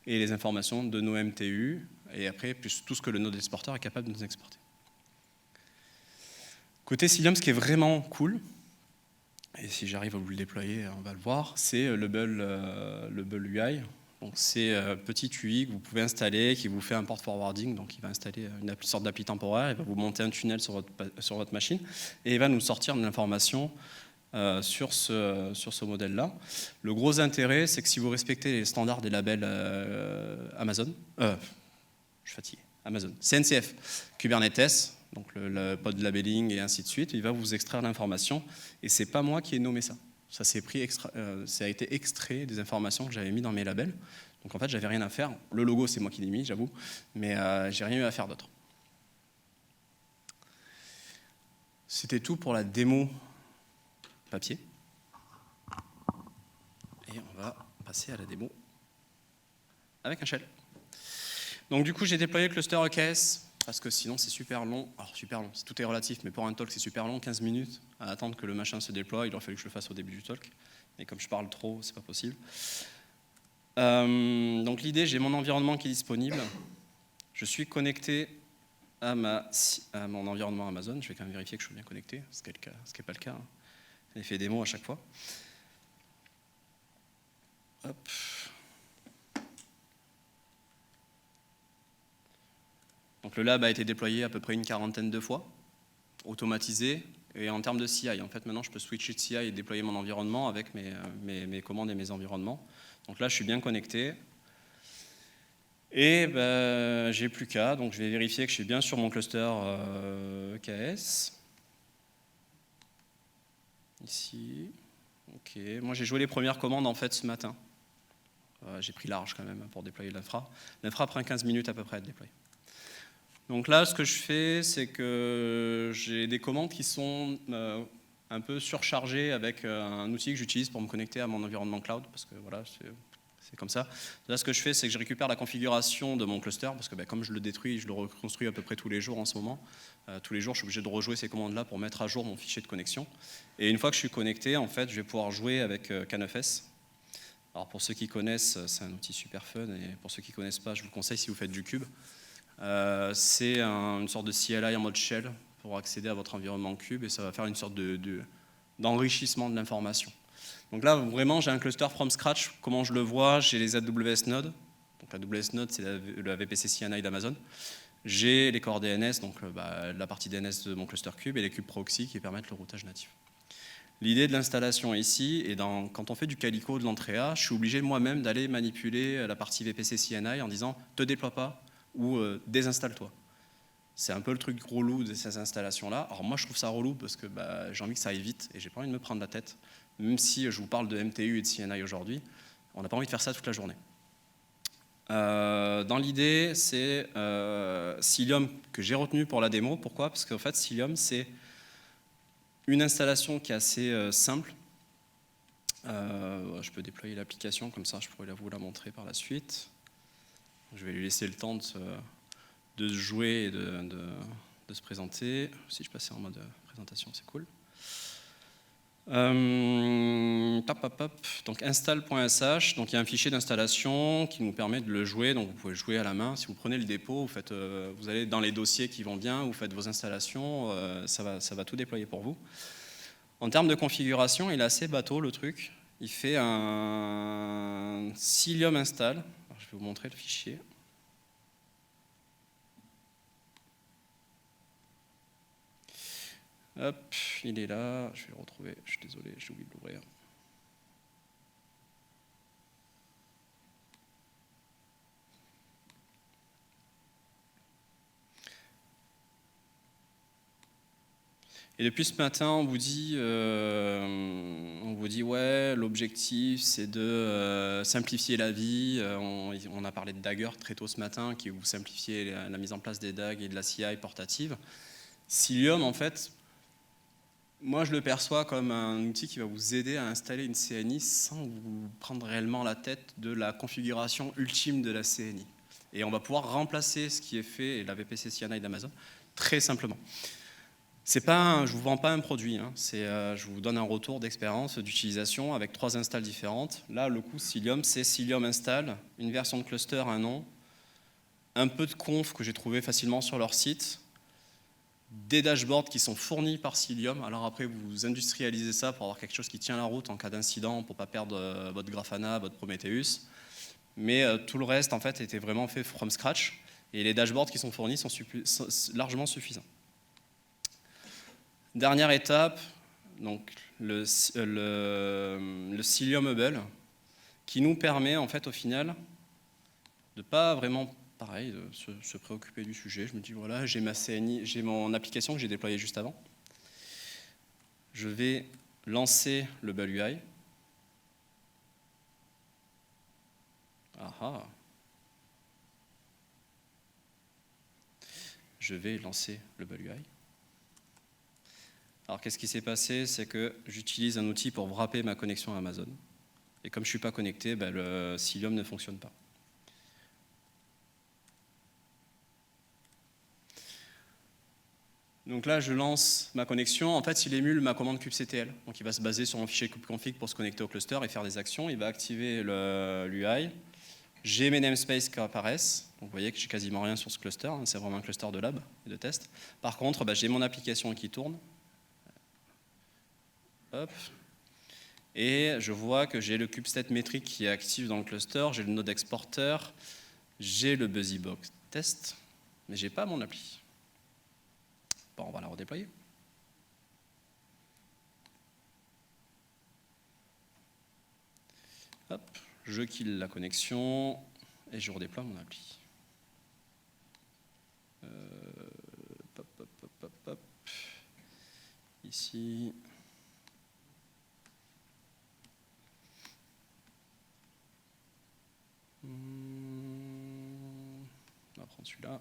et les informations de nos MTU et après plus tout ce que le node exporter est capable de nous exporter. Côté Cilium, ce qui est vraiment cool, et si j'arrive à vous le déployer, on va le voir, c'est le Hubble UI. Donc c'est un petit UI que vous pouvez installer, qui vous fait un port forwarding, donc il va installer une sorte d'appli temporaire, il va vous monter un tunnel sur votre machine, et il va nous sortir de l'information sur ce modèle-là. Le gros intérêt, c'est que si vous respectez les standards des labels Amazon, je suis fatigué, Amazon, CNCF, Kubernetes, donc le pod labeling et ainsi de suite. Il va vous extraire l'information et c'est pas moi qui ai nommé ça. Ça a été extrait des informations que j'avais mis dans mes labels. Donc en fait, j'avais rien à faire. Le logo, c'est moi qui l'ai mis, j'avoue, mais j'ai rien eu à faire d'autre. C'était tout pour la démo papier. Et on va passer à la démo avec un shell. Donc du coup, j'ai déployé le cluster EKS parce que sinon c'est super long. Alors super long, tout est relatif, mais pour un talk c'est super long, 15 minutes à attendre que le machin se déploie. Il aurait fallu que je le fasse au début du talk. Mais comme je parle trop, c'est pas possible. Donc l'idée, j'ai mon environnement qui est disponible. Je suis connecté à mon environnement Amazon. Je vais quand même vérifier que je suis bien connecté, ce qui n'est pas le cas. Hein. J'ai fait des démos à chaque fois. Hop. Donc le lab a été déployé à peu près une quarantaine de fois, automatisé. Et en termes de CI, en fait, maintenant, je peux switcher de CI et déployer mon environnement avec mes commandes et mes environnements. Donc là, je suis bien connecté. Et ben, j'ai plus qu'à, donc je vais vérifier que je suis bien sur mon cluster EKS. Ici. OK. Moi, j'ai joué les premières commandes, en fait, ce matin. J'ai pris large, quand même, pour déployer l'infra. L'infra prend 15 minutes à peu près à être déployée. Donc là, ce que je fais, c'est que j'ai des commandes qui sont un peu surchargées avec un outil que j'utilise pour me connecter à mon environnement cloud, parce que voilà, c'est comme ça. Là, ce que je fais, c'est que je récupère la configuration de mon cluster, parce que comme je le détruis, je le reconstruis à peu près tous les jours en ce moment. Tous les jours, je suis obligé de rejouer ces commandes-là pour mettre à jour mon fichier de connexion. Et une fois que je suis connecté, en fait, je vais pouvoir jouer avec K9S. Alors pour ceux qui connaissent, c'est un outil super fun, et pour ceux qui ne connaissent pas, je vous le conseille si vous faites du cube. C'est une sorte de CLI en mode shell pour accéder à votre environnement cube, et ça va faire une sorte d'enrichissement de l'information. Donc là, vraiment, j'ai un cluster from scratch. Comment je le vois? J'ai les AWS nodes. Donc AWS node, c'est la VPC CNI d'Amazon. J'ai les corps DNS, donc la partie DNS de mon cluster cube, et les cubes proxy qui permettent le routage natif. L'idée de l'installation ici, et quand on fait du Calico de l'entrée A, je suis obligé moi-même d'aller manipuler la partie VPC CNI en disant « te déploie pas » ou désinstalle-toi. C'est un peu le truc relou de ces installations-là. Alors moi, je trouve ça relou parce que j'ai envie que ça aille vite et j'ai pas envie de me prendre la tête. Même si je vous parle de MTU et de CNI aujourd'hui, on n'a pas envie de faire ça toute la journée. Dans l'idée, c'est Cilium que j'ai retenu pour la démo. Pourquoi? Parce qu'en fait, Cilium, c'est une installation qui est assez simple. Je peux déployer l'application, comme ça je pourrais vous la montrer par la suite. Je vais lui laisser le temps de se jouer et de se présenter. Si je passais en mode présentation, c'est cool. Donc install.sh, donc il y a un fichier d'installation qui nous permet de le jouer, donc vous pouvez le jouer à la main. Si vous prenez le dépôt, vous allez dans les dossiers qui vont bien, vous faites vos installations, ça va tout déployer pour vous. En termes de configuration, il est assez bateau le truc. Il fait un Cilium install. Alors, je vais vous montrer le fichier. Hop, il est là, je vais le retrouver, je suis désolé, j'ai oublié de l'ouvrir. Et depuis ce matin, on vous dit ouais, l'objectif c'est de simplifier la vie. On a parlé de Dagger très tôt ce matin, qui vous simplifiez la mise en place des DAG et de la CI portative. Cilium, en fait, moi je le perçois comme un outil qui va vous aider à installer une CNI sans vous prendre réellement la tête de la configuration ultime de la CNI. Et on va pouvoir remplacer ce qui est fait, et la VPC CNI d'Amazon, très simplement. Je ne vous vends pas un produit, hein. Je vous donne un retour d'expérience d'utilisation avec 3 installs différentes. Là, le coup Cilium, c'est Cilium install, une version de cluster, un nom, un peu de conf que j'ai trouvé facilement sur leur site, des dashboards qui sont fournis par Cilium. Alors après, vous industrialisez ça pour avoir quelque chose qui tient la route en cas d'incident, pour ne pas perdre votre Grafana, votre Prometheus. Mais tout le reste, en fait, était vraiment fait from scratch. Et les dashboards qui sont fournis sont largement suffisants. Dernière étape, donc le Cilium Hubble, qui nous permet en fait au final de ne pas vraiment pareil, se préoccuper du sujet. Je me dis, voilà, j'ai ma CNI, j'ai mon application que j'ai déployée juste avant. Je vais lancer le Bubble UI. Ah ah. Je vais lancer le Bubble UI. Alors, qu'est-ce qui s'est passé? C'est que j'utilise un outil pour wrapper ma connexion à Amazon. Et comme je ne suis pas connecté, le Cilium ne fonctionne pas. Donc là, je lance ma connexion. En fait, il émule ma commande kubectl. Donc il va se baser sur mon fichier kubeconfig pour se connecter au cluster et faire des actions. Il va activer l'UI. J'ai mes namespaces qui apparaissent. Donc vous voyez que j'ai quasiment rien sur ce cluster. C'est vraiment un cluster de lab et de test. Par contre, j'ai mon application qui tourne. Hop. Et je vois que j'ai le kubestate métrique qui est actif dans le cluster. J'ai le node exporter. J'ai le BuzzyBox test. Mais je n'ai pas mon appli. Bon, on va la redéployer. Hop, je kill la connexion et je redéploie mon appli. Hop, hop, hop, hop, hop. Ici. On va prendre celui-là.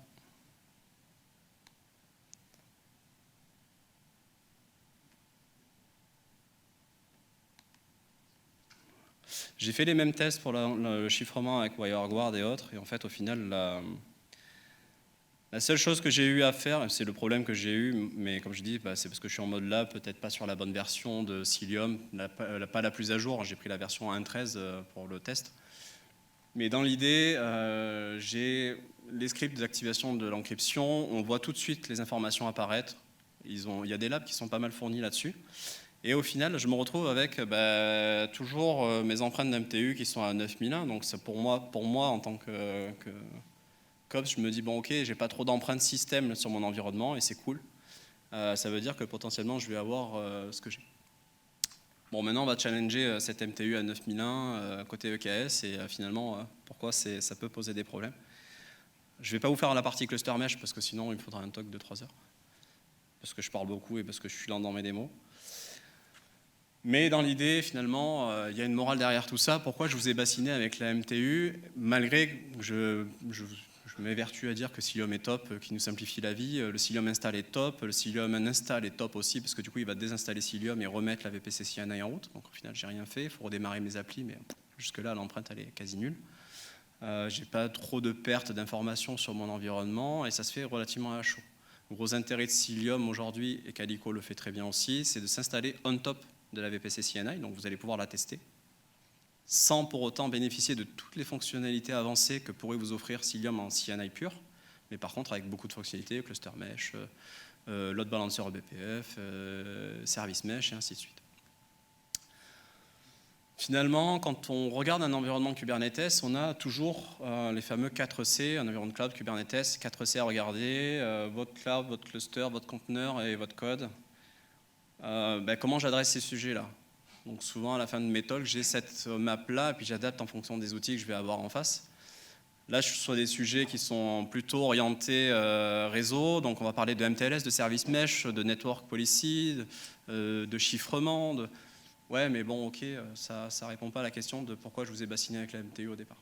J'ai fait les mêmes tests pour le chiffrement avec WireGuard et autres, et en fait, au final, la seule chose que j'ai eu à faire, c'est le problème que j'ai eu, mais comme je dis, c'est parce que je suis en mode lab, peut-être pas sur la bonne version de Cilium, pas la plus à jour, j'ai pris la version 1.13 pour le test. Mais dans l'idée, j'ai les scripts d'activation de l'encryption, on voit tout de suite les informations apparaître, il y a des labs qui sont pas mal fournis là-dessus. Et au final, je me retrouve avec toujours mes empreintes d'MTU qui sont à 9001. Donc pour moi, en tant que COPS, je me dis, bon ok, j'ai pas trop d'empreintes système sur mon environnement et c'est cool. Ça veut dire que potentiellement, je vais avoir ce que j'ai. Bon, maintenant, on va challenger cette MTU à 9001 côté EKS et finalement, pourquoi ça peut poser des problèmes. Je vais pas vous faire la partie cluster mesh parce que sinon, il me faudra un talk de 3 heures. Parce que je parle beaucoup et parce que je suis lent dans mes démos. Mais dans l'idée, finalement, il y a une morale derrière tout ça. Pourquoi je vous ai bassiné avec la MTU, malgré que je m'évertue à dire que Cilium est top, qui nous simplifie la vie. Le Cilium install est top, le Cilium uninstall est top aussi, parce que du coup, il va désinstaller Cilium et remettre la VPC CNI en route. Donc au final, j'ai rien fait. Il faut redémarrer mes applis, mais jusque-là, l'empreinte, elle est quasi nulle. J'ai pas trop de pertes d'informations sur mon environnement et ça se fait relativement à chaud. Le gros intérêt de Cilium aujourd'hui, et Calico le fait très bien aussi, c'est de s'installer on top de la VPC CNI, donc vous allez pouvoir la tester, sans pour autant bénéficier de toutes les fonctionnalités avancées que pourrait vous offrir Cilium en CNI pur, mais par contre avec beaucoup de fonctionnalités, cluster mesh, load balancer BPF, service mesh et ainsi de suite. Finalement, quand on regarde un environnement Kubernetes, on a toujours les fameux 4C, un environnement cloud Kubernetes, 4C à regarder, votre cloud, votre cluster, votre conteneur et votre code. Comment j'adresse ces sujets-là? Donc souvent à la fin de mes talks, j'ai cette map-là, et puis j'adapte en fonction des outils que je vais avoir en face. Là, je suis sur des sujets qui sont plutôt orientés réseau, donc on va parler de MTLS, de service mesh, de network policy, de chiffrement. Ouais, mais bon, ok, ça ne répond pas à la question de pourquoi je vous ai bassiné avec la MTU au départ.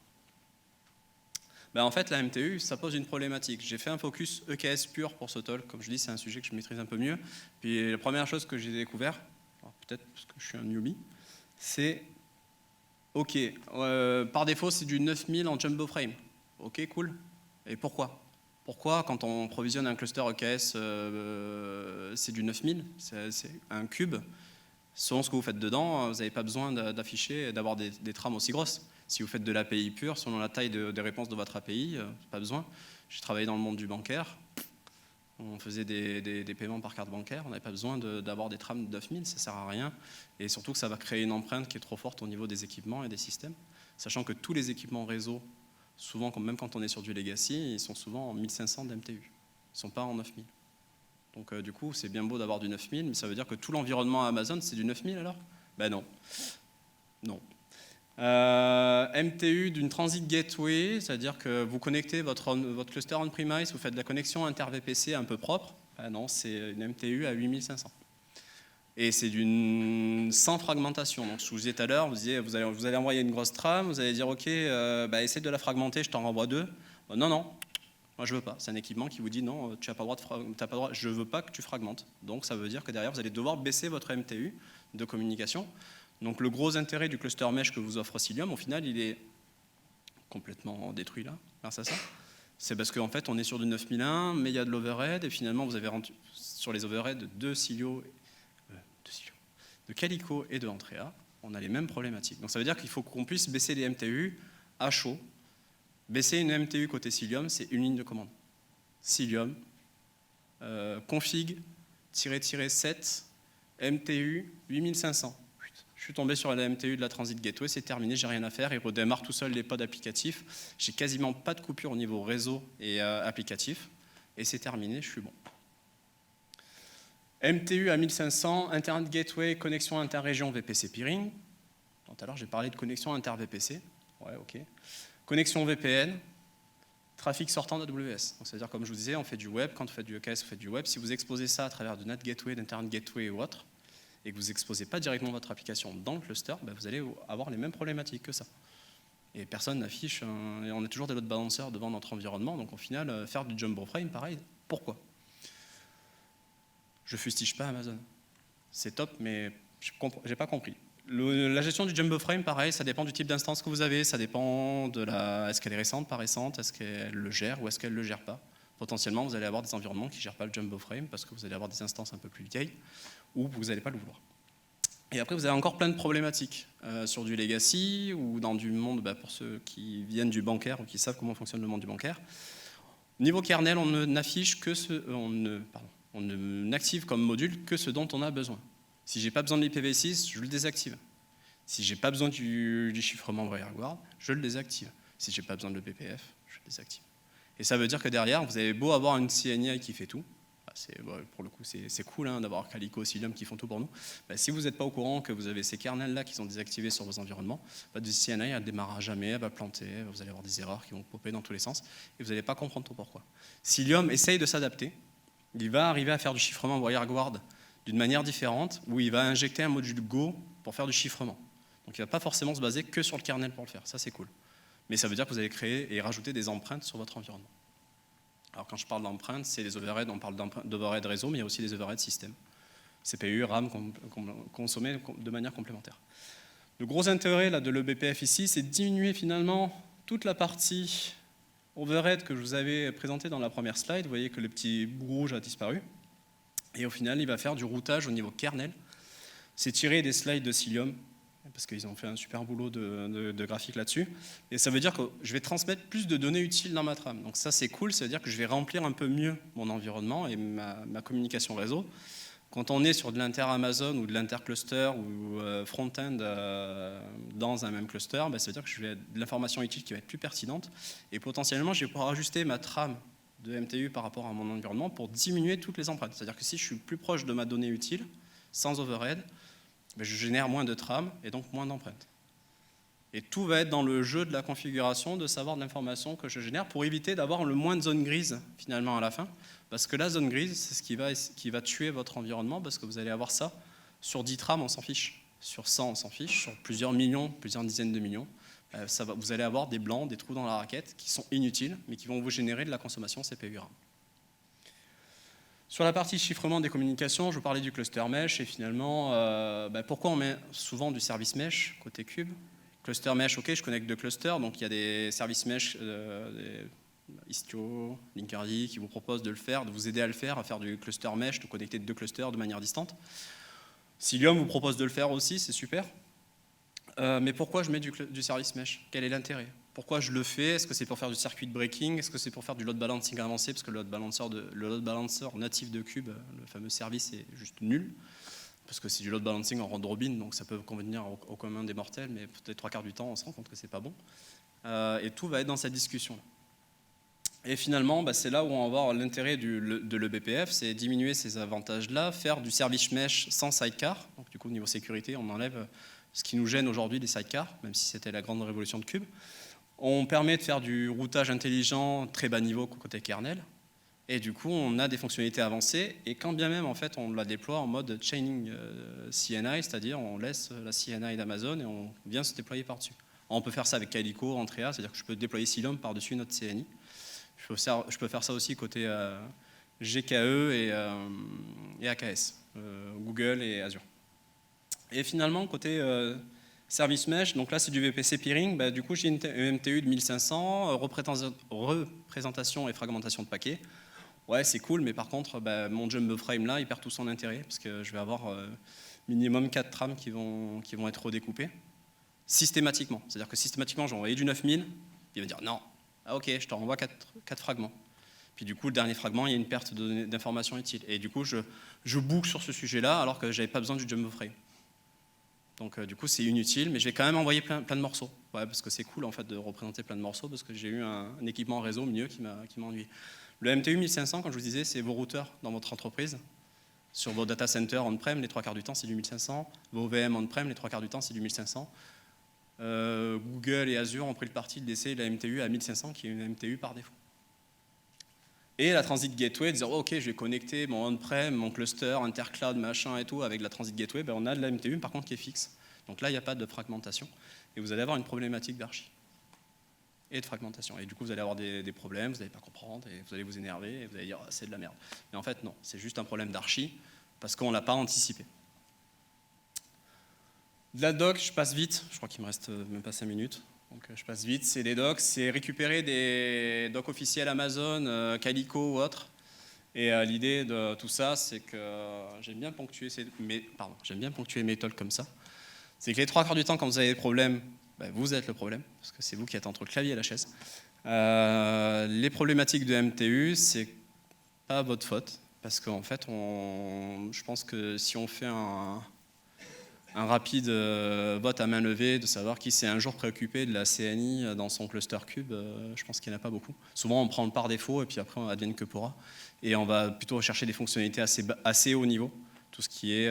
En fait, la MTU, ça pose une problématique. J'ai fait un focus EKS pur pour ce talk. Comme je dis, c'est un sujet que je maîtrise un peu mieux. Puis la première chose que j'ai découvert, peut-être parce que je suis un newbie, c'est ok, par défaut, c'est du 9000 en jumbo frame. Ok, cool. Et pourquoi? Pourquoi, quand on provisionne un cluster EKS, c'est du 9000, c'est un cube. Selon ce que vous faites dedans, vous n'avez pas besoin d'afficher et d'avoir des trames aussi grosses. Si vous faites de l'API pure, selon la taille des réponses de votre API, pas besoin. J'ai travaillé dans le monde du bancaire, on faisait des paiements par carte bancaire, on n'avait pas besoin d'avoir des trames de 9000, ça ne sert à rien. Et surtout que ça va créer une empreinte qui est trop forte au niveau des équipements et des systèmes. Sachant que tous les équipements réseau, souvent, même quand on est sur du legacy, ils sont souvent en 1500 d'MTU. Ils ne sont pas en 9000. Donc du coup, c'est bien beau d'avoir du 9000, mais ça veut dire que tout l'environnement Amazon, c'est du 9000 alors? Ben non. Non. MTU d'une transit gateway, c'est-à-dire que vous connectez votre cluster on-premise, vous faites de la connexion inter-VPC un peu propre. Ah non, c'est une MTU à 8500. Et c'est sans fragmentation. Donc, je vous disais tout à l'heure, vous allez envoyer une grosse trame, vous allez dire, OK, essaie de la fragmenter, je t'en renvoie 2. Non, non, moi je veux pas. C'est un équipement qui vous dit, non, tu n'as pas le droit je veux pas que tu fragmentes. Donc, ça veut dire que derrière, vous allez devoir baisser votre MTU de communication. Donc, le gros intérêt du cluster mesh que vous offre Cilium, au final, il est complètement détruit là, grâce à ça. C'est parce qu'en fait, on est sur du 9001, mais il y a de l'overhead, et finalement, vous avez rendu sur les overheads de Calico et de Antrea, on a les mêmes problématiques. Donc ça veut dire qu'il faut qu'on puisse baisser les MTU à chaud. Baisser une MTU côté Cilium, c'est une ligne de commande. Cilium, config-7, MTU 8500. Je suis tombé sur la MTU de la Transit Gateway, c'est terminé, j'ai rien à faire, il redémarre tout seul les pods applicatifs. J'ai quasiment pas de coupure au niveau réseau et applicatif, et c'est terminé, je suis bon. MTU à 1500, Internet Gateway, connexion interrégion VPC peering. Tout à l'heure, j'ai parlé de connexion inter-VPC. Ouais, ok. Connexion VPN, trafic sortant d'AWS. C'est-à-dire, comme je vous disais, on fait du web. Quand vous faites du EKS, vous faites du web. Si vous exposez ça à travers de NAT Gateway, d'Internet Gateway ou autre, et que vous n'exposez pas directement votre application dans le cluster, vous allez avoir les mêmes problématiques que ça. Et personne n'affiche, et on a toujours des load balancers devant notre environnement. Donc, au final, faire du jumbo frame, pareil, pourquoi ? Je fustige pas Amazon. C'est top, mais je n'ai pas compris. La gestion du jumbo frame, pareil, ça dépend du type d'instance que vous avez, ça dépend de est-ce qu'elle est récente, pas récente, est-ce qu'elle le gère ou est-ce qu'elle ne le gère pas. Potentiellement, vous allez avoir des environnements qui ne gèrent pas le jumbo frame parce que vous allez avoir des instances un peu plus vieilles ou vous n'allez pas le vouloir. Et après, vous avez encore plein de problématiques sur du legacy ou dans du monde, pour ceux qui viennent du bancaire ou qui savent comment fonctionne le monde du bancaire. Niveau kernel, on n'affiche que on n'active comme module que ce dont on a besoin. Si je n'ai pas besoin de l'IPv6, je le désactive. Si je n'ai pas besoin du chiffrement WireGuard, je le désactive. Si je n'ai pas besoin de l'EPPF, je le désactive. Et ça veut dire que derrière, vous avez beau avoir une CNI qui fait tout, pour le coup c'est cool d'avoir Calico, Cilium qui font tout pour nous. Si vous n'êtes pas au courant que vous avez ces kernels-là qui sont désactivés sur vos environnements, votre CNI elle ne démarrera jamais, elle va planter, vous allez avoir des erreurs qui vont popper dans tous les sens et vous n'allez pas comprendre tout pourquoi. Cilium essaye de s'adapter. Il va arriver à faire du chiffrement WireGuard d'une manière différente, où il va injecter un module Go pour faire du chiffrement. Donc il ne va pas forcément se baser que sur le kernel pour le faire, ça c'est cool. Mais ça veut dire que vous allez créer et rajouter des empreintes sur votre environnement. Alors quand je parle d'empreintes, c'est les overheads, on parle d'overhead réseau, mais il y a aussi des overhead système. CPU, RAM consommés de manière complémentaire. Le gros intérêt là, de l'EBPF ici, c'est de diminuer finalement toute la partie overhead que je vous avais présenté dans la première slide. Vous voyez que le petit bout rouge a disparu. Et au final, il va faire du routage au niveau kernel. C'est tiré des slides de Cilium, parce qu'ils ont fait un super boulot de graphique là-dessus. Et ça veut dire que je vais transmettre plus de données utiles dans ma trame. Donc ça, c'est cool, ça veut dire que je vais remplir un peu mieux mon environnement et ma communication réseau. Quand on est sur de l'inter-Amazon ou de l'inter-cluster ou front-end dans un même cluster, ça veut dire que je vais avoir de l'information utile qui va être plus pertinente. Et potentiellement, je vais pouvoir ajuster ma trame de MTU par rapport à mon environnement pour diminuer toutes les empreintes. C'est-à-dire que si je suis plus proche de ma donnée utile, sans overhead, je génère moins de trames et donc moins d'empreintes. Et tout va être dans le jeu de la configuration, de savoir de l'information que je génère pour éviter d'avoir le moins de zones grises finalement à la fin. Parce que la zone grise, c'est ce qui va tuer votre environnement, parce que vous allez avoir ça. Sur 10 trames, on s'en fiche. Sur 100, on s'en fiche. Sur plusieurs millions, plusieurs dizaines de millions, vous allez avoir des blancs, des trous dans la raquette qui sont inutiles, mais qui vont vous générer de la consommation CPU RAM. Sur la partie chiffrement des communications, je vous parlais du cluster mesh, et finalement, pourquoi on met souvent du service mesh côté cube? Cluster mesh, ok, je connecte deux clusters, donc il y a des services mesh, des Istio, Linkerd, qui vous proposent de le faire, de vous aider à le faire, à faire du cluster mesh, de connecter deux clusters de manière distante. Cilium vous propose de le faire aussi, c'est super. Mais pourquoi je mets du service mesh? Quel est l'intérêt? Pourquoi je le fais? Est-ce que c'est pour faire du circuit de breaking? Est-ce que c'est pour faire du load balancing avancé? Parce que le load balancer natif de Cube, le fameux service, est juste nul. Parce que c'est du load balancing en round robin, donc ça peut convenir au commun des mortels, mais peut-être 3/4 du temps, on se rend compte que c'est pas bon. Et tout va être dans cette discussion-là. Et finalement, c'est là où on va avoir l'intérêt de l'EBPF, c'est diminuer ces avantages-là, faire du service mesh sans sidecar. Donc du coup, au niveau sécurité, on enlève ce qui nous gêne aujourd'hui, les sidecars, même si c'était la grande révolution de Cube. On permet de faire du routage intelligent très bas niveau côté kernel, et du coup, on a des fonctionnalités avancées, et quand bien même, en fait, on la déploie en mode chaining CNI, c'est-à-dire on laisse la CNI d'Amazon et on vient se déployer par-dessus. On peut faire ça avec Calico, Entrea, c'est-à-dire que je peux déployer Cilium par-dessus notre CNI. Je peux faire ça aussi côté GKE et AKS, Google et Azure. Et finalement, côté Service Mesh, donc là c'est du VPC peering, bah, du coup j'ai une MTU de 1500, représentation et fragmentation de paquets. Ouais, c'est cool, mais par contre, bah, mon jumbo frame là, il perd tout son intérêt, parce que je vais avoir minimum 4 trames qui vont être redécoupées, systématiquement. C'est-à-dire que systématiquement, j'ai envoyé du 9000, il va dire non, ah ok, je te renvoie 4 fragments. Puis du coup, le dernier fragment, il y a une perte d'informations utiles. Et du coup, je boucle sur ce sujet-là, alors que je n'avais pas besoin du jumbo frame. Donc du coup, c'est inutile, mais je vais quand même envoyer plein de morceaux. Ouais, parce que c'est cool en fait de représenter plein de morceaux, parce que j'ai eu un équipement réseau au milieu qui m'a ennuyé. Le MTU 1500, comme je vous disais, c'est vos routeurs dans votre entreprise. Sur vos data centers on-prem, les 3 quarts du temps, c'est du 1500. Vos VM on-prem, les 3 quarts du temps, c'est du 1500. Google et Azure ont pris le parti de laisser la MTU à 1500, qui est une MTU par défaut. Et la Transit Gateway, de dire oh, ok, je vais connecter mon on-prem, mon cluster, intercloud, machin et tout, avec la Transit Gateway, ben on a de la MTU, par contre qui est fixe. Donc là, il n'y a pas de fragmentation. Et vous allez avoir une problématique d'archi et de fragmentation. Et du coup, vous allez avoir des problèmes, vous n'allez pas comprendre, et vous allez vous énerver, et vous allez dire oh, c'est de la merde. Mais en fait, non, c'est juste un problème d'archi, parce qu'on ne l'a pas anticipé. De la doc, je passe vite, je crois qu'il me reste même pas 5 minutes. Donc je passe vite, c'est des docs, c'est récupérer des docs officiels Amazon, Calico ou autre. Et l'idée de tout ça, c'est que j'aime bien ponctuer mes talks comme ça. C'est que les 3 quarts du temps, quand vous avez des problèmes, ben, vous êtes le problème, parce que c'est vous qui êtes entre le clavier et la chaise. Les problématiques de MTU, c'est pas votre faute, parce qu'en fait, je pense que si on fait un rapide vote à main levée de savoir qui s'est un jour préoccupé de la CNI dans son cluster cube, je pense qu'il n'y en a pas beaucoup. Souvent on prend le par défaut et puis après on advienne que pourra. Et on va plutôt rechercher des fonctionnalités assez haut niveau, tout ce qui est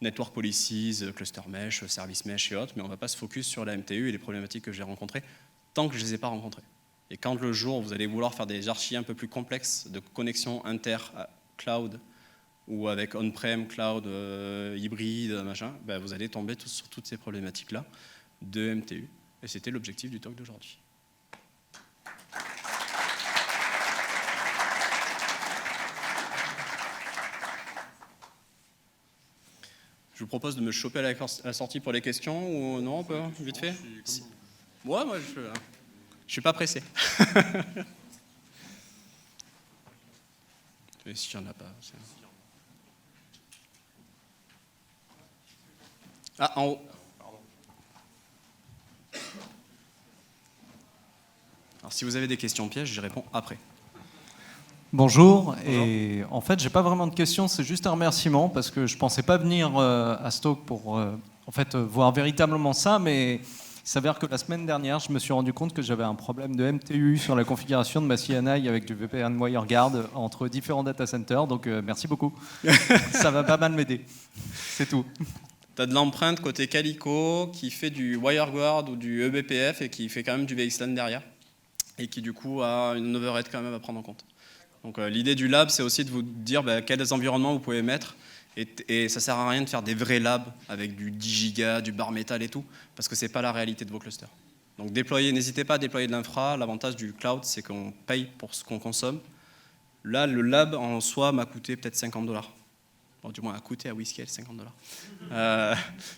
network policies, cluster mesh, service mesh et autres, mais on ne va pas se focus sur la MTU et les problématiques que j'ai rencontrées tant que je ne les ai pas rencontrées. Et quand le jour où vous allez vouloir faire des archis un peu plus complexes de connexion inter-cloud, ou avec on-prem, cloud, hybride, machin, ben vous allez tomber sur toutes ces problématiques-là de MTU. Et c'était l'objectif du talk d'aujourd'hui. Je vous propose de me choper à la sortie pour les questions, ou non, on peut, vite fait. Ouais, moi, je suis pas pressé. Et s'il n'y en a pas... Ah, en haut. Alors, si vous avez des questions pièges, j'y réponds après. Bonjour. Et en fait, j'ai pas vraiment de questions, c'est juste un remerciement parce que je pensais pas venir à Stoke pour voir véritablement ça, mais il s'avère que la semaine dernière, je me suis rendu compte que j'avais un problème de MTU sur la configuration de ma CNI avec du VPN WireGuard entre différents data centers, donc merci beaucoup. Ça va pas mal m'aider. C'est tout. Tu as de l'empreinte côté Calico qui fait du WireGuard ou du eBPF et qui fait quand même du VXLAN derrière et qui du coup a une overhead quand même à prendre en compte. Donc l'idée du lab, c'est aussi de vous dire quels environnements vous pouvez mettre et ça sert à rien de faire des vrais labs avec du 10 gigas, du bar métal et tout, parce que c'est pas la réalité de vos clusters. Donc n'hésitez pas à déployer de l'infra. L'avantage du cloud, c'est qu'on paye pour ce qu'on consomme. Là, le lab en soi m'a coûté peut-être $50. Bon, du moins, a coûté à Whisky $50.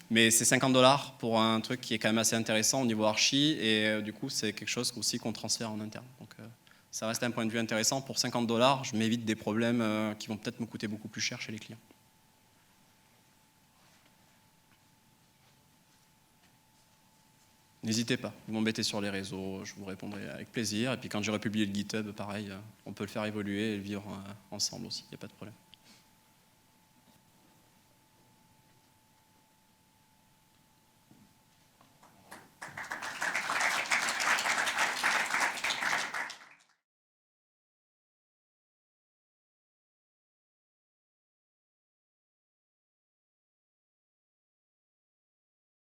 Mais c'est $50 pour un truc qui est quand même assez intéressant au niveau archi, et du coup, c'est quelque chose aussi qu'on transfère en interne. Donc, ça reste un point de vue intéressant. Pour $50, je m'évite des problèmes qui vont peut-être me coûter beaucoup plus cher chez les clients. N'hésitez pas, vous m'embêtez sur les réseaux, je vous répondrai avec plaisir. Et puis quand j'aurai publié le GitHub, pareil, on peut le faire évoluer et le vivre ensemble aussi, il n'y a pas de problème.